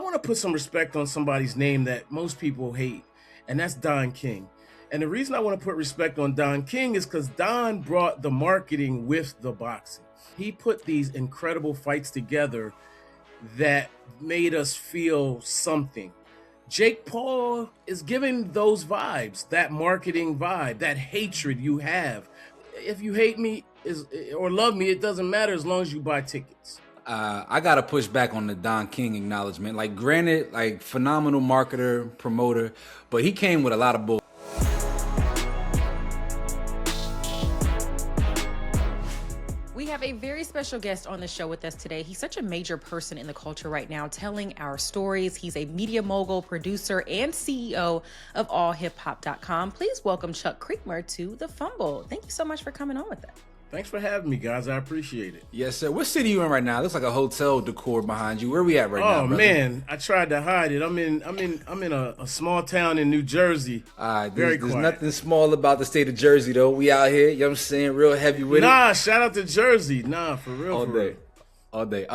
want to put some respect on somebody's name that most people hate, and that's Don King. And the reason I want to put respect on Don King is because Don brought the marketing with the boxing. He put these incredible fights together that made us feel something. Jake Paul is giving those vibes, that marketing vibe, that hatred you have. If you hate me or love me, it doesn't matter as long as you buy tickets. I gotta push back on the Don King acknowledgement. Like, granted, like phenomenal marketer, promoter, but he came with a lot of bull. We have a very special guest on the show with us today. He's such a major person in the culture right now, telling our stories. He's a media mogul, producer, and CEO of AllHipHop.com. Please welcome Chuck Creekmur to the Fumble. Thank you so much for coming on with us. Thanks for having me, guys. I appreciate it. Yes, sir. What city you in right now? It looks like a hotel decor behind you. Where we at right now, brother? Oh man, I tried to hide it. I'm in a small town in New Jersey. There's nothing small about the state of Jersey though. We out here, you know what I'm saying, real heavy with it. Nah, shout out to Jersey. Nah, for real. All day. All day.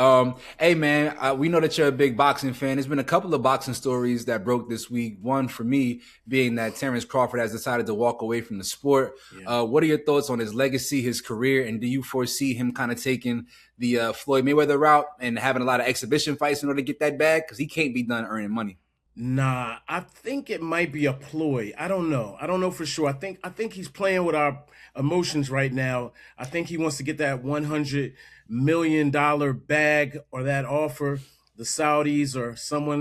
Hey man, we know that you're a big boxing fan. There's been a couple of boxing stories that broke this week. One for me being that Terence Crawford has decided to walk away from the sport. Yeah. What are your thoughts on his legacy, his career, and do you foresee him kind of taking the Floyd Mayweather route and having a lot of exhibition fights in order to get that bag? Because he can't be done earning money. Nah, I think it might be a ploy. I don't know. I don't know for sure. I think he's playing with our emotions right now. I think he wants to get that $100 million bag or that offer, the Saudis or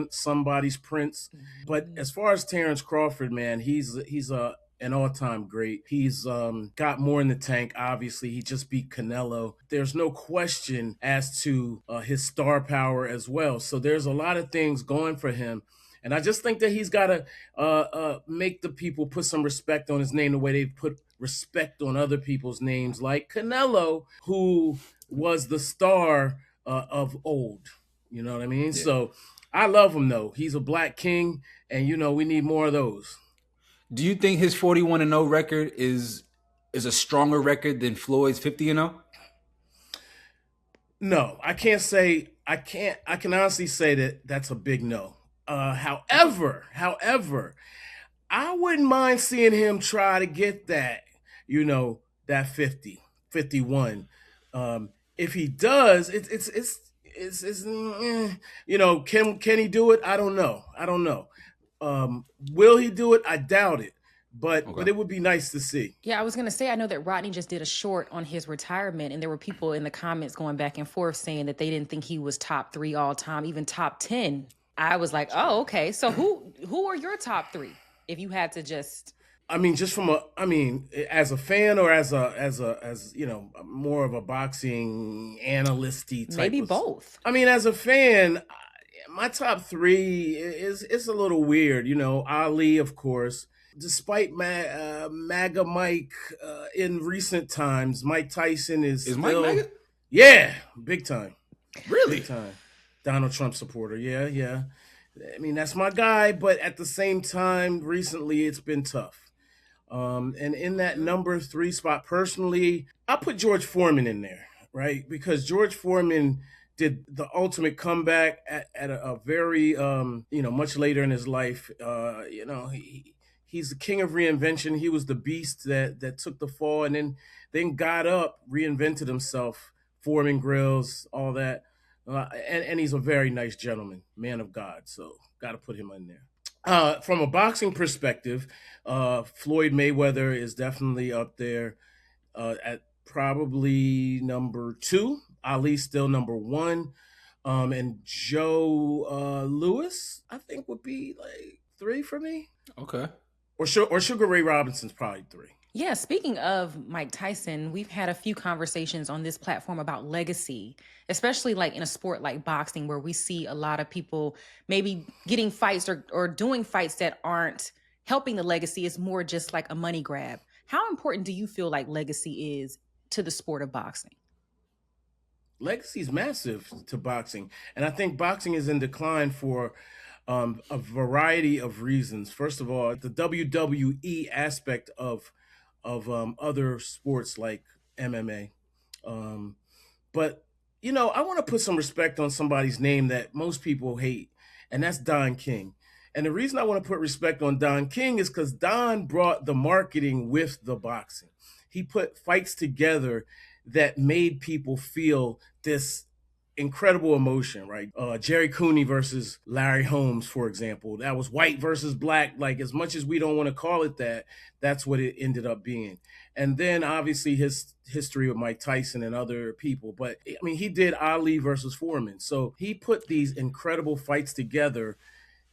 somebody's prince. But as far as Terence Crawford, man, he's an all-time great. He's got more in the tank, obviously. He just beat Canelo. There's no question as to his star power as well. So there's a lot of things going for him. And I just think that he's got to make the people put some respect on his name the way they put respect on other people's names, like Canelo, who was the star of old. You know what I mean? Yeah. So I love him, though. He's a black king, and, we need more of those. Do you think his 41-0 record is a stronger record than Floyd's 50-0? No, I can't say. I can honestly say that that's a big no. However, I wouldn't mind seeing him try to get that, that 50, 51. If he does, can he do it? I don't know. Will he do it? I doubt it. But it would be nice to see. Yeah, I was going to say, I know that Rodney just did a short on his retirement, and there were people in the comments going back and forth saying that they didn't think he was top 3 all time, even top 10. I was like, oh, okay. So who are your top 3 if you had to just... as a fan or as more of a boxing analyst-y type. Maybe both. As a fan, my top 3 is a little weird. Ali, of course. Despite MAGA Mike in recent times, Mike Tyson is still... Mike MAGA? Yeah, big time. Really? Big time. Donald Trump supporter, yeah. That's my guy, but at the same time, recently it's been tough. And in that number 3 spot, personally, I put George Foreman in there, right? Because George Foreman did the ultimate comeback at a very, much later in his life. He's the king of reinvention. He was the beast that took the fall and then got up, reinvented himself, Foreman grills, all that. And he's a very nice gentleman, man of God. So got to put him in there. From a boxing perspective, Floyd Mayweather is definitely up there at probably number 2. Ali still number 1. And Joe Lewis, I think, would be like 3 for me. Okay. Or Sugar Ray Robinson's probably 3. Yeah, speaking of Mike Tyson, we've had a few conversations on this platform about legacy, especially like in a sport like boxing where we see a lot of people maybe getting fights or doing fights that aren't helping the legacy. It's more just like a money grab. How important do you feel like legacy is to the sport of boxing? Legacy is massive to boxing. And I think boxing is in decline for a variety of reasons. First of all, the WWE aspect of other sports like MMA. But, I want to put some respect on somebody's name that most people hate, and that's Don King. And the reason I want to put respect on Don King is because Don brought the marketing with the boxing. He put fights together that made people feel this incredible emotion, right? Jerry Cooney versus Larry Holmes, for example. That was white versus black. Like, as much as we don't want to call it that, that's what it ended up being. And then obviously his history with Mike Tyson and other people. But I mean, he did Ali versus Foreman. So he put these incredible fights together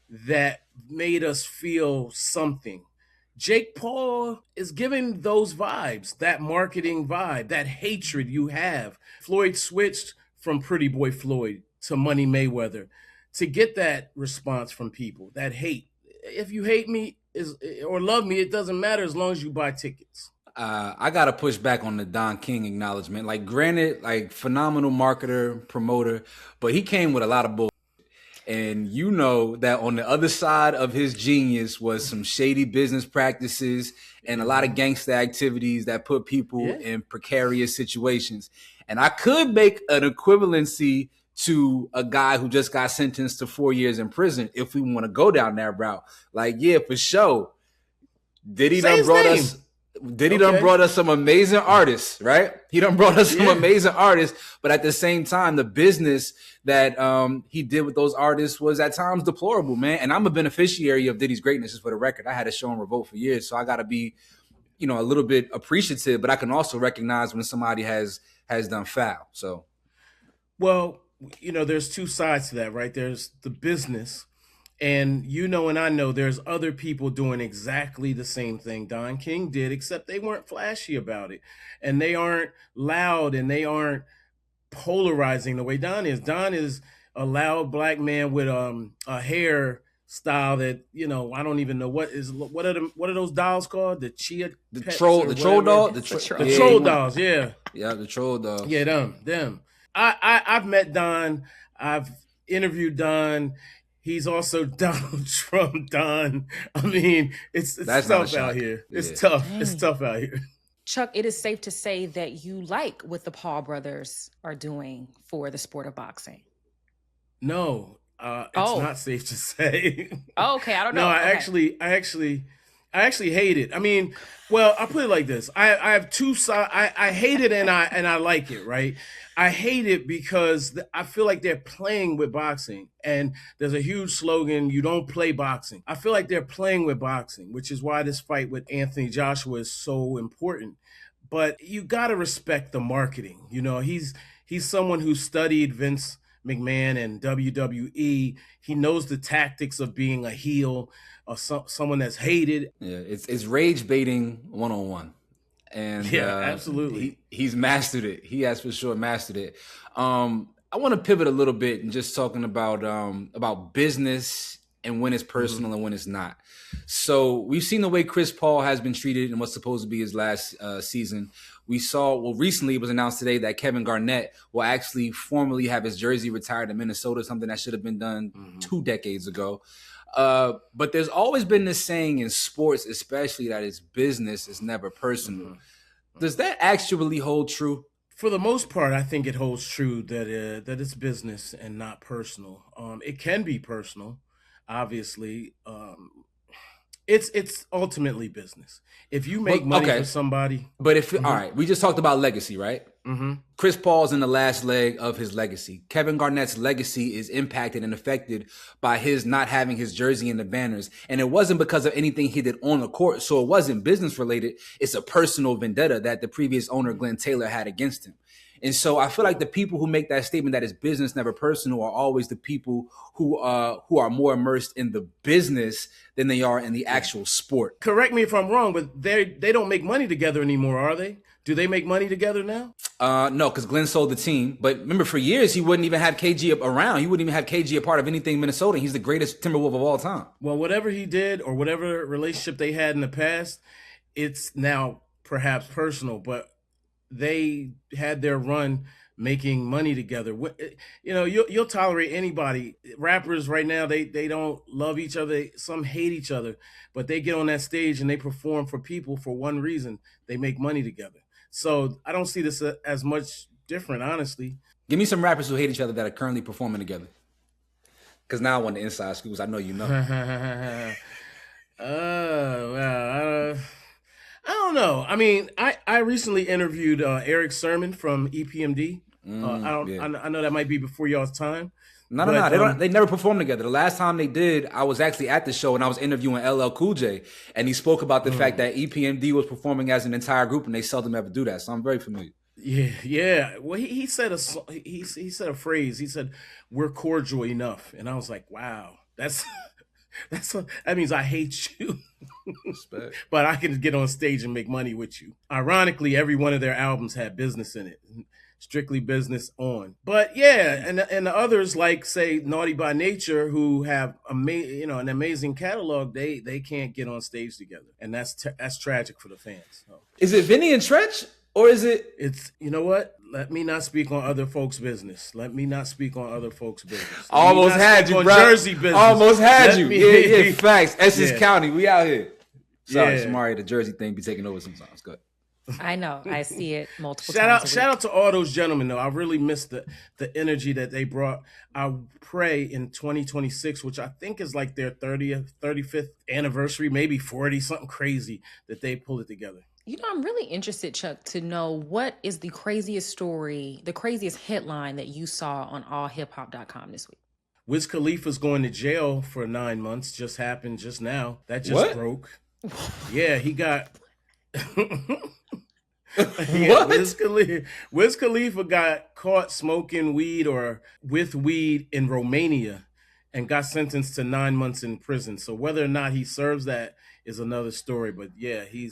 that made us feel something. Jake Paul is giving those vibes, that marketing vibe, that hatred you have. Floyd switched from Pretty Boy Floyd to Money Mayweather to get that response from people, that hate. If you hate me or love me, it doesn't matter as long as you buy tickets. I gotta push back on the Don King acknowledgement. Like, granted, like, phenomenal marketer, promoter, but he came with a lot of bull. And you know that on the other side of his genius was some shady business practices and a lot of gangster activities that put people in precarious situations. And I could make an equivalency to a guy who just got sentenced to 4 years in prison if we want to go down that route. Like, yeah, for sure. Diddy done brought us some amazing artists, right? He done brought us some amazing artists, but at the same time, the business that he did with those artists was at times deplorable, man. And I'm a beneficiary of Diddy's greatness, just for the record. I had a show on Revolt for years, so I got to be, a little bit appreciative, but I can also recognize when somebody has done foul. So, well, there's two sides to that, right? There's the business. And and I know there's other people doing exactly the same thing Don King did, except they weren't flashy about it. And they aren't loud and they aren't polarizing the way Don is. Don is a loud black man with a hair style that, I don't even know what are those dolls called? The troll dolls, yeah. Yeah, the troll dolls. Yeah, them. I've met Don. I've interviewed Don. He's also Donald Trump Don. I mean, it's tough out here. It's tough. Dang. It's tough out here. Chuck, it is safe to say that you like what the Paul brothers are doing for the sport of boxing. No, it's not safe to say. Oh, okay. I don't know. No, I actually hate it. I mean, well, I'll put it like this. I have two sides. I hate it and I like it, right? I hate it because I feel like they're playing with boxing. And there's a huge slogan, you don't play boxing. I feel like they're playing with boxing, which is why this fight with Anthony Joshua is so important. But you got to respect the marketing. He's someone who studied Vince McMahon and WWE. He knows the tactics of being a heel or someone that's hated. Yeah, it's rage baiting 101. And absolutely. He's mastered it. He has for sure mastered it. I want to pivot a little bit and just talking about business and when it's personal and when it's not. So we've seen the way Chris Paul has been treated in what's supposed to be his last season. We saw, recently it was announced today that Kevin Garnett will actually formally have his jersey retired in Minnesota, something that should have been done 2 decades ago. But there's always been this saying in sports, especially, that it's business, is never personal. Does that actually hold true? For the most part, I think it holds true that it's business and not personal. It can be personal, obviously. It's ultimately business. If you make money for somebody. But all right, we just talked about legacy, right? Mm-hmm. Chris Paul's in the last leg of his legacy. Kevin Garnett's legacy is impacted and affected by his not having his jersey in the banners. And it wasn't because of anything he did on the court. So it wasn't business related. It's a personal vendetta that the previous owner, Glenn Taylor, had against him. And so I feel like the people who make that statement that it's business, never personal, are always the people who are more immersed in the business than they are in the actual sport. Correct me if I'm wrong, but they don't make money together anymore, are they? Do they make money together now? No, because Glenn sold the team. But remember, for years, he wouldn't even have KG around. He wouldn't even have KG a part of anything Minnesota. He's the greatest Timberwolf of all time. Well, whatever he did or whatever relationship they had in the past, it's now perhaps personal, but they had their run making money together. You'll tolerate anybody. Rappers right now, they don't love each other. Some hate each other, but they get on that stage and they perform for people for one reason. They make money together. So I don't see this as much different, honestly. Give me some rappers who hate each other that are currently performing together. Because now I want the inside scoops. I know you know. Well, I don't know. I mean, I recently interviewed Eric Sermon from EPMD. I know that might be before y'all's time. No. They never performed together. The last time they did, I was actually at the show and I was interviewing LL Cool J, and he spoke about the fact that EPMD was performing as an entire group, and they seldom ever do that. So I'm very familiar. Yeah. Well, he said he said a phrase. He said, "We're cordial enough," and I was like, "Wow, that means I hate you." But I can get on stage and make money with you. Ironically, every one of their albums had business in it. Strictly business on. But yeah, and the others, like say Naughty by Nature, who have an amazing catalog, they can't get on stage together, and that's tragic for the fans. So. Is it Vinny and Tretch, or is it? It's, you know what? Let me not speak on other folks' business. Almost had you, bro. Jersey business. Almost had you. Yeah. Facts. Essex County, we out here. Sorry, Shamari, the Jersey thing be taking over sometimes. Good. I know. I see it multiple times. Shout out to all those gentlemen, though. I really missed the energy that they brought. I pray in 2026, which I think is like their 35th anniversary, maybe 40, something crazy, that they pull it together. You know, I'm really interested, Chuck, to know what is the craziest story, the craziest headline that you saw on allhiphop.com this week. Wiz Khalifa's going to jail for 9 months. Just happened just now. That just broke. Yeah, he got... What? Wiz Khalifa got caught smoking weed or with weed in Romania and got sentenced to 9 months in prison. So whether or not he serves that is another story. But yeah, he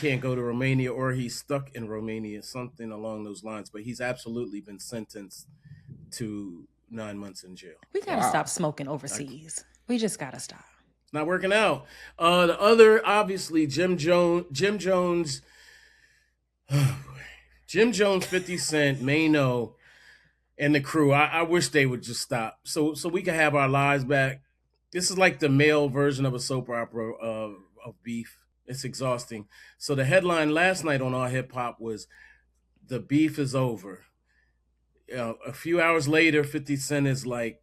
can't go to Romania, or he's stuck in Romania, something along those lines. But he's absolutely been sentenced to 9 months in jail. We gotta stop smoking overseas. We just gotta stop. It's not working out. The other, obviously, Jim Jones, 50 Cent, Mano, and the crew. I wish they would just stop so we can have our lives back. This is like the male version of a soap opera of beef. It's exhausting. So the headline last night on AllHipHop was, "The beef is over." A few hours later, 50 Cent is like,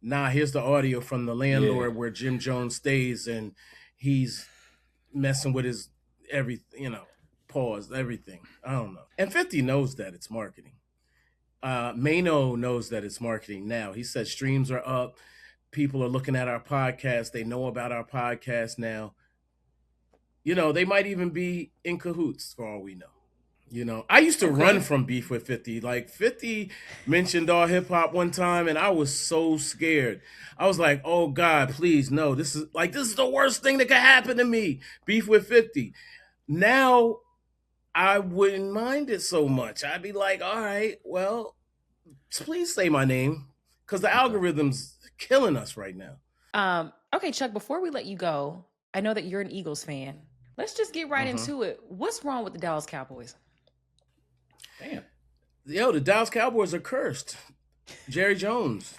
"Nah, here's the audio from the landlord where Jim Jones stays, and he's messing with his everything, paused everything." I don't know. And 50 knows that it's marketing. Mano knows that it's marketing now. He said streams are up. People are looking at our podcast. They know about our podcast now. They might even be in cahoots for all we know. I used to run from beef with 50. Like, 50 mentioned AllHipHop one time, and I was so scared. I was like, "Oh God, please, no. This is the worst thing that could happen to me. Beef with 50. Now, I wouldn't mind it so much. I'd be like, all right, well, please say my name, because the algorithm's killing us right now. Okay, Chuck, before we let you go, I know that you're an Eagles fan. Let's just get right into it. What's wrong with the Dallas Cowboys? Damn. Yo, the Dallas Cowboys are cursed. Jerry Jones.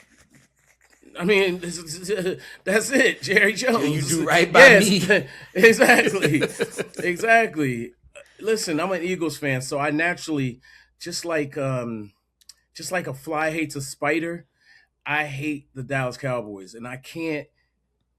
I mean, that's it. Jerry Jones. You do right by me. Exactly. Exactly. Listen, I'm an Eagles fan, so I naturally, just like a fly hates a spider, I hate the Dallas Cowboys, and I can't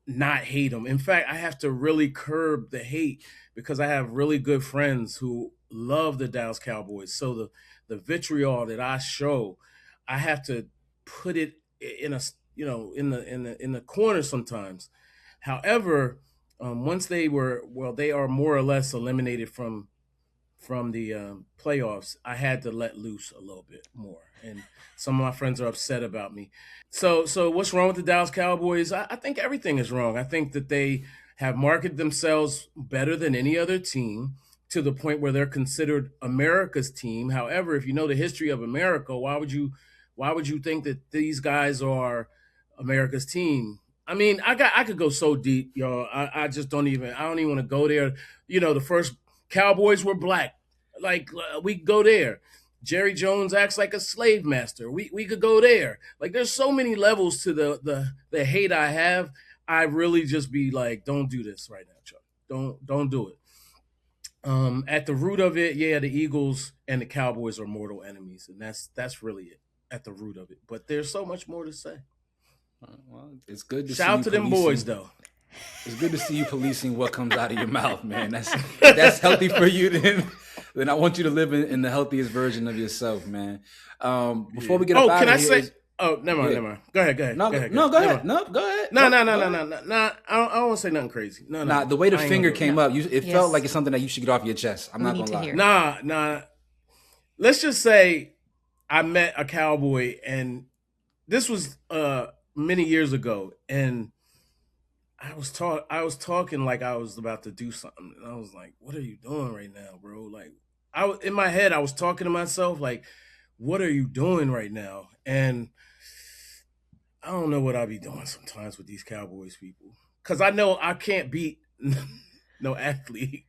not hate them. In fact, I have to really curb the hate, because I have really good friends who love the Dallas Cowboys. So the vitriol that I show, I have to put it in in the corner sometimes. However, once they are more or less eliminated from the playoffs, I had to let loose a little bit more, and some of my friends are upset about me. So what's wrong with the Dallas Cowboys? I think everything is wrong. I think that they have marketed themselves better than any other team, to the point where they're considered America's team. However, if you know the history of America, why would you think that these guys are America's team? I mean, I could go so deep, y'all. I don't even want to go there. The first Cowboys were black. Like, we could go there. Jerry Jones acts like a slave master. We could go there. Like, there's so many levels to the hate I have. I really just be like, don't do this right now, Chuck. Don't do it. At the root of it, the Eagles and the Cowboys are mortal enemies, and that's really it at the root of it. But there's so much more to say. Well, it's good to Shout out to them boys, though. It's good to see you policing what comes out of your mouth, man. That's healthy for you. Then I want you to live in the healthiest version of yourself, man. Before we get up out of here, never mind. Go ahead. No, go ahead. No, go ahead. No. I don't want to say nothing crazy. No. The way the finger came up, it felt like it's something that you should get off your chest. I'm not gonna lie. Nah. Let's just say I met a cowboy, and this was many years ago, and I was talking like I was about to do something, and I was like, "What are you doing right now, bro?" Like, in my head, I was talking to myself like, "What are you doing right now?" And I don't know what I be doing sometimes with these Cowboys people, because I know I can't beat no athlete.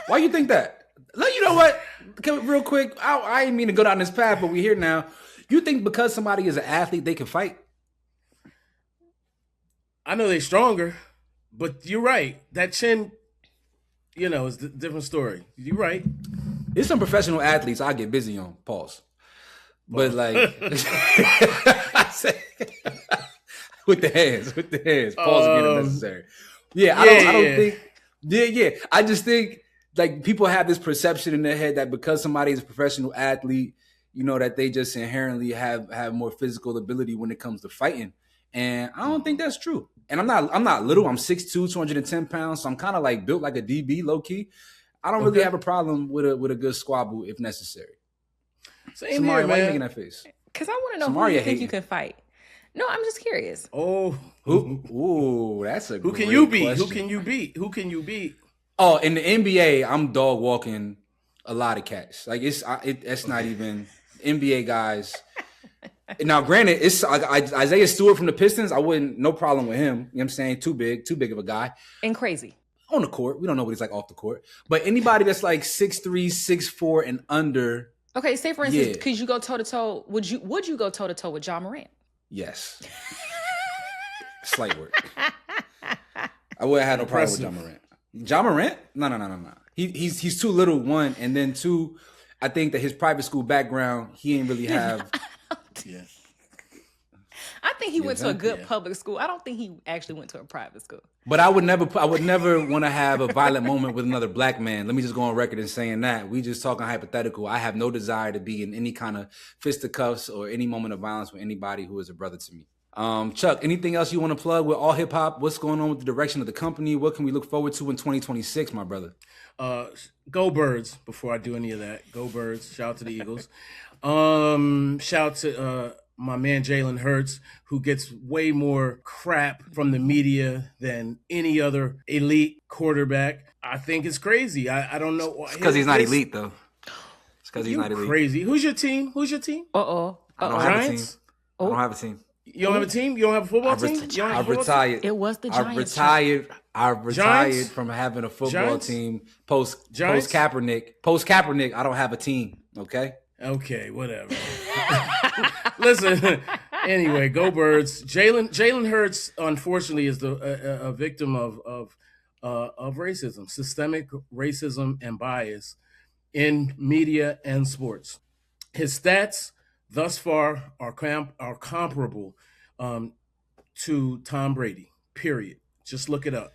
Why you think that? You know what? Real quick, I didn't mean to go down this path, but we're here now. You think because somebody is an athlete, they can fight? I know they're stronger, but you're right. That chin, is a different story. You're right. There's some professional athletes I get busy on. Pause. But like, I say, with the hands. Pause again if necessary. Yeah, I don't think. Yeah. I just think like people have this perception in their head that because somebody is a professional athlete, that they just inherently have more physical ability when it comes to fighting. And I don't think that's true. And I'm not little. I'm 6'2", 210 pounds. So I'm kind of like built like a DB, low key. I don't really have a problem with a good squabble if necessary. Same Samaria, here, man. why are you making that face? Because I want to know who you think you can fight. No, I'm just curious. Oh, ooh, that's a who great can you beat? question. Who can you beat? Oh, in the NBA, I'm dog walking a lot of cats. Like it's not even NBA guys. Now, granted, it's Isaiah Stewart from the Pistons. I wouldn't, no problem with him. You know what I'm saying? Too big of a guy. And crazy. On the court. We don't know what he's like off the court. But anybody that's like 6'3", 6'4", and under. Okay, say for instance, could you go toe-to-toe? Would you go toe-to-toe with Ja Morant? Yes. Slight work. I wouldn't have no problem with Ja Morant. Ja Morant? No. He's too little, one. And then two, I think that his private school background, he ain't really have... Yeah. I think he went to a good public school. I don't think he actually went to a private school. But I would never want to have a violent moment with another black man. Let me just go on record in saying that. We just talking hypothetical. I have no desire to be in any kind of fisticuffs or any moment of violence with anybody who is a brother to me. Chuck, anything else you want to plug with AllHipHop? What's going on with the direction of the company? What can we look forward to in 2026, my brother? Go Birds. Before I do any of that, go Birds. Shout out to the Eagles. Shout out to my man Jalen Hurts, who gets way more crap from the media than any other elite quarterback. I think it's crazy. I don't know why. It's because he's not elite, though. It's because he's not elite. Crazy. Who's your team? I don't have a team. I don't have a team. You don't have a team? You don't have a football team? I retired. It was the Giants. I retired from having a football team post Kaepernick. Post Kaepernick, I don't have a team. Okay, whatever. Listen. Anyway, go Birds. Jalen Hurts, unfortunately, is a victim of racism, systemic racism and bias in media and sports. His stats thus far are comparable to Tom Brady, period. Just look it up.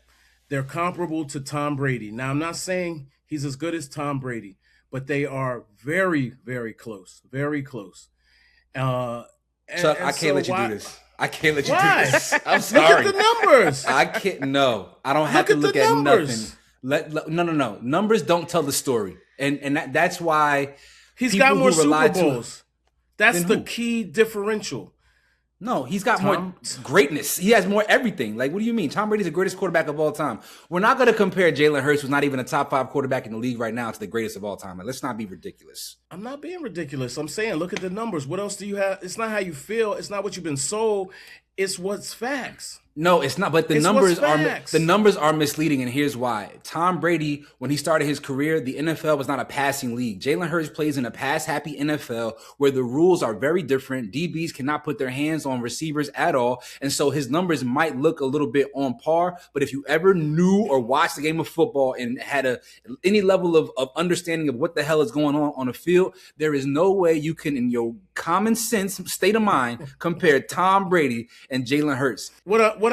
They're comparable to Tom Brady. Now, I'm not saying he's as good as Tom Brady, but they are very, very close. Very close. Chuck, I can't let you do this. I can't let you do this. I'm Look sorry. at the numbers. I can't. No, I don't have to look at nothing. No. Numbers don't tell the story, and that's why he's got more Super Bowls. That's the key differential. No, he's got more greatness. He has more everything. Like, what do you mean? Tom Brady's the greatest quarterback of all time. We're not going to compare Jalen Hurts, who's not even a top 5 quarterback in the league right now, to the greatest of all time. Like, let's not be ridiculous. I'm not being ridiculous. I'm saying, look at the numbers. What else do you have? It's not how you feel. It's not what you've been sold. It's what's facts. No, it's not. But the It's numbers what's are facts. the numbers are misleading, and here's why. Tom Brady, when he started his career, the NFL was not a passing league. Jalen Hurts plays in a pass-happy NFL where the rules are very different. DBs cannot put their hands on receivers at all, and so his numbers might look a little bit on par. But if you ever knew or watched the game of football and had any level of understanding of what the hell is going on the field, there is no way you can, in your common sense state of mind, compare Tom Brady and Jalen Hurts. What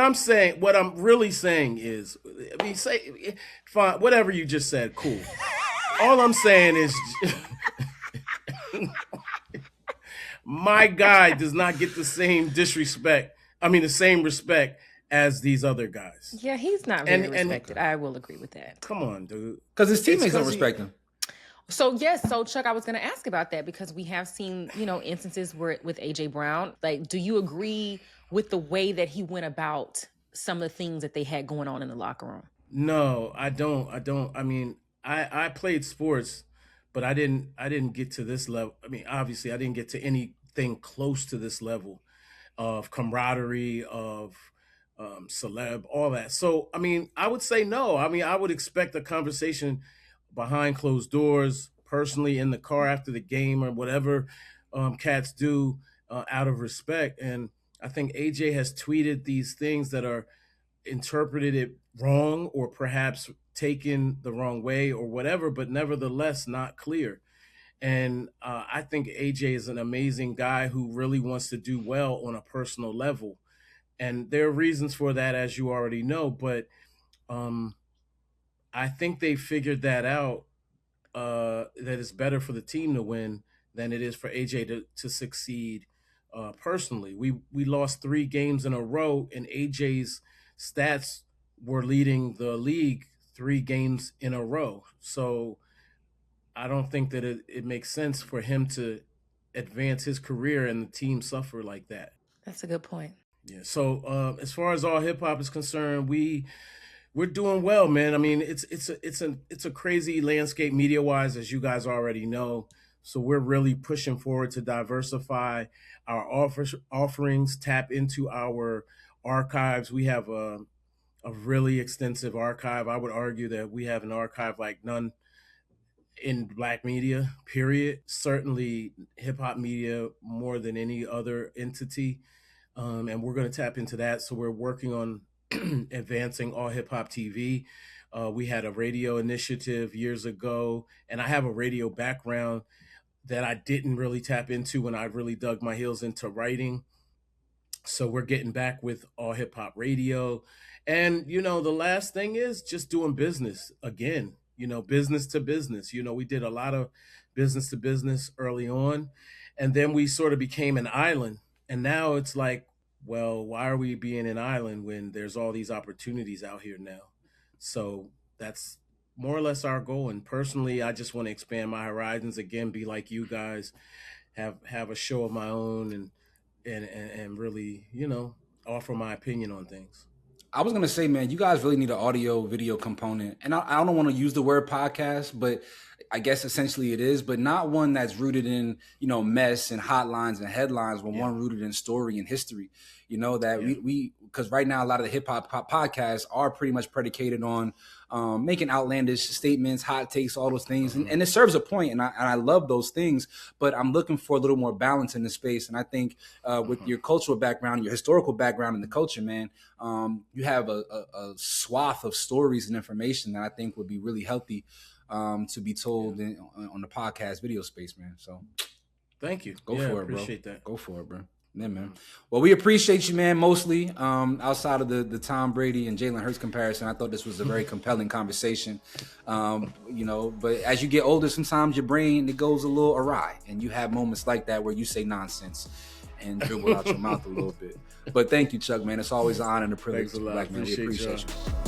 I'm really saying is, I mean, say fine, whatever you just said, cool. All I'm saying is, my guy does not get the same the same respect as these other guys. Yeah, he's not very respected. I will agree with that. Come on, dude. Because his teammates don't respect him. So Chuck, I was going to ask about that because we have seen, instances where with AJ Brown. Like, do you agree with the way that he went about some of the things that they had going on in the locker room? No, I don't. I mean, I played sports, but I didn't get to this level. I mean, obviously, I didn't get to anything close to this level of camaraderie, of celeb, all that. So, I mean, I would say no. I mean, I would expect a conversation behind closed doors, personally in the car after the game or whatever cats do out of respect. And I think AJ has tweeted these things that are interpreted it wrong or perhaps taken the wrong way or whatever, but nevertheless not clear. And I think AJ is an amazing guy who really wants to do well on a personal level. And there are reasons for that, as you already know, but I think they figured that out, that it's better for the team to win than it is for AJ to succeed personally. We lost 3 games in a row, and AJ's stats were leading the league 3 games in a row. So I don't think that it makes sense for him to advance his career and the team suffer like that. That's a good point. Yeah. So as far as AllHipHop is concerned, we're doing well, man. I mean, it's a crazy landscape media wise, as you guys already know. So we're really pushing forward to diversify our offerings, tap into our archives. We have a really extensive archive. I would argue that we have an archive like none in Black media, period. Certainly hip hop media more than any other entity. And we're going to tap into that. So we're working on advancing AllHipHop TV. We had a radio initiative years ago, and I have a radio background that I didn't really tap into when I really dug my heels into writing. So we're getting back with AllHipHop Radio. And, the last thing is just doing business again, business to business. We did a lot of business to business early on, and then we sort of became an island. And now it's like, well, why are we being an island when there's all these opportunities out here now? So that's more or less our goal. And personally, I just want to expand my horizons again, be like you guys, have a show of my own and really, offer my opinion on things. I was going to say, man, you guys really need an audio video component. And I don't want to use the word podcast, but I guess essentially it is, but not one that's rooted in, mess and hotlines and headlines, but one rooted in story and history. We because right now a lot of the hip hop podcasts are pretty much predicated on making outlandish statements, hot takes, all those things. And it serves a point, and I love those things, but I'm looking for a little more balance in the space. And I think with your cultural background, your historical background in the culture, man, you have a swath of stories and information that I think would be really healthy to be told on the podcast video space, man. So thank you. Go for it, bro. Appreciate that. Go for it, bro. Yeah, man. Well, we appreciate you, man, mostly outside of the Tom Brady and Jalen Hurts comparison. I thought this was a very compelling conversation, but as you get older, sometimes your brain, it goes a little awry, and you have moments like that where you say nonsense and dribble out your mouth a little bit. But thank you, Chuck, man. It's always an honor and a privilege. Thanks a lot. Black man. We appreciate you.